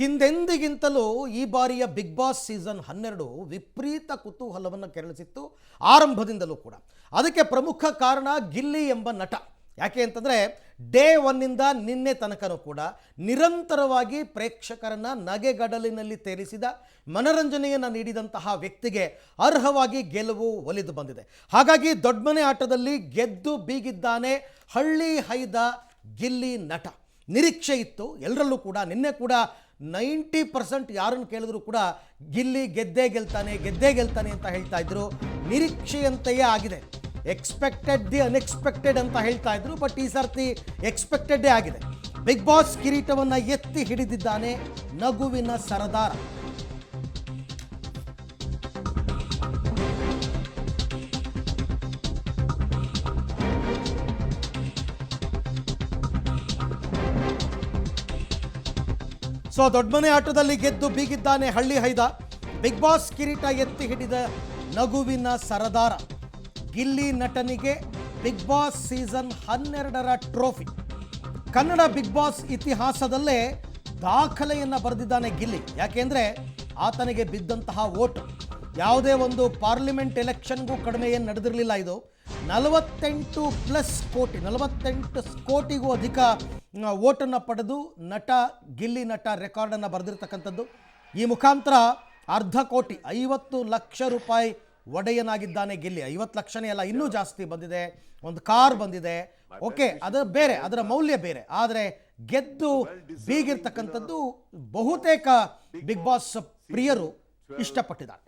ಹಿಂದೆಂದಿಗಿಂತಲೂ ಈ ಬಾರಿಯ ಬಿಗ್ ಬಾಸ್ ಸೀಸನ್ 12 ವಿಪರೀತ ಕುತೂಹಲವನ್ನು ಕೆರಳಿಸಿತ್ತು ಆರಂಭದಿಂದಲೂ ಕೂಡ. ಅದಕ್ಕೆ ಪ್ರಮುಖ ಕಾರಣ ಗಿಲ್ಲಿ ಎಂಬ ನಟ. ಯಾಕೆ ಅಂತಂದರೆ ಡೇ ಒನ್ನಿಂದ ನಿನ್ನೆ ತನಕನೂ ಕೂಡ ನಿರಂತರವಾಗಿ ಪ್ರೇಕ್ಷಕರನ್ನ ನಗೆಗಡಲಿನಲ್ಲಿ ತೇಲಿಸಿದ, ಮನರಂಜನೆಯನ್ನು ನೀಡಿದಂತಹ ವ್ಯಕ್ತಿಗೆ ಅರ್ಹವಾಗಿ ಗೆಲುವು ಒಲಿದು ಬಂದಿದೆ. ಹಾಗಾಗಿ ದೊಡ್ಡ ಮನೆ ಆಟದಲ್ಲಿ ಗೆದ್ದು ಬೀಗಿದ್ದಾನೆ ಹಳ್ಳಿ ಹೈದ ಗಿಲ್ಲಿ ನಟ. ನಿರೀಕ್ಷೆ ಇತ್ತು ಎಲ್ಲರಲ್ಲೂ ಕೂಡ. ನಿನ್ನೆ ಕೂಡ 90% ಯಾರನ್ನು ಕೇಳಿದ್ರು ಕೂಡ ಗಿಲ್ಲಿ ಗೆದ್ದೇ ಗೆಲ್ತಾನೆ ಅಂತ ಹೇಳ್ತಾ ಇದ್ರು. ನಿರೀಕ್ಷೆಯಂತೆಯೇ ಆಗಿದೆ. ಎಕ್ಸ್ಪೆಕ್ಟೆಡ್ ದಿ ಅನ್ಎಕ್ಸ್ಪೆಕ್ಟೆಡ್ ಅಂತ ಹೇಳ್ತಾ ಇದ್ರು, ಬಟ್ ಈ ಸರ್ತಿ ಎಕ್ಸ್ಪೆಕ್ಟೆಡ್ಡೇ ಆಗಿದೆ. ಬಿಗ್ ಬಾಸ್ ಕಿರೀಟವನ್ನು ಎತ್ತಿ ಹಿಡಿದಿದ್ದಾನೆ ನಗುವಿನ ಸರದಾರ. ಸೊ ದೊಡ್ಡ ಮನೆ ಆಟದಲ್ಲಿ ಗೆದ್ದು ಬೀಗಿದ್ದಾನೆ ಹಳ್ಳಿ ಹೈದ. ಬಿಗ್ ಬಾಸ್ ಕಿರೀಟ ಎತ್ತಿ ಹಿಡಿದ ನಗುವಿನ ಸರದಾರ ಗಿಲ್ಲಿ ನಟನಿಗೆ ಬಿಗ್ ಬಾಸ್ ಸೀಸನ್ 12ರ ಟ್ರೋಫಿ. ಕನ್ನಡ ಬಿಗ್ ಬಾಸ್ ಇತಿಹಾಸದಲ್ಲೇ ದಾಖಲೆಯನ್ನು ಬರೆದಿದ್ದಾನೆ ಗಿಲ್ಲಿ. ಯಾಕೆಂದರೆ ಆತನಿಗೆ ಬಿದ್ದಂತಹ ವೋಟ್ ಯಾವುದೇ ಒಂದು ಪಾರ್ಲಿಮೆಂಟ್ ಎಲೆಕ್ಷನ್ಗೂ ಕಡಿಮೆ ಏನು ನಡೆದಿರಲಿಲ್ಲ. ಇದು 48 ಕೋಟಿಗೂ ಅಧಿಕ ವೋಟನ್ನು ಪಡೆದು ಗಿಲ್ಲಿ ನಟ ರೆಕಾರ್ಡನ್ನು ಬರೆದಿರ್ತಕ್ಕಂಥದ್ದು. ಈ ಮುಖಾಂತರ 1/2 ಕೋಟಿ 50 ಲಕ್ಷ ರೂಪಾಯಿ ಒಡೆಯನಾಗಿದ್ದಾನೆ ಗಿಲ್ಲಿ. 50 ಲಕ್ಷನೇ ಅಲ್ಲ, ಇನ್ನೂ ಜಾಸ್ತಿ ಬಂದಿದೆ. ಒಂದು ಕಾರ್ ಬಂದಿದೆ. ಓಕೆ, ಅದು ಬೇರೆ, ಅದರ ಮೌಲ್ಯ ಬೇರೆ. ಆದರೆ ಗೆದ್ದು ಬೀಗಿರ್ತಕ್ಕಂಥದ್ದು ಬಹುತೇಕ ಬಿಗ್ ಬಾಸ್ ಪ್ರಿಯರು ಇಷ್ಟಪಟ್ಟಿದ್ದಾರೆ.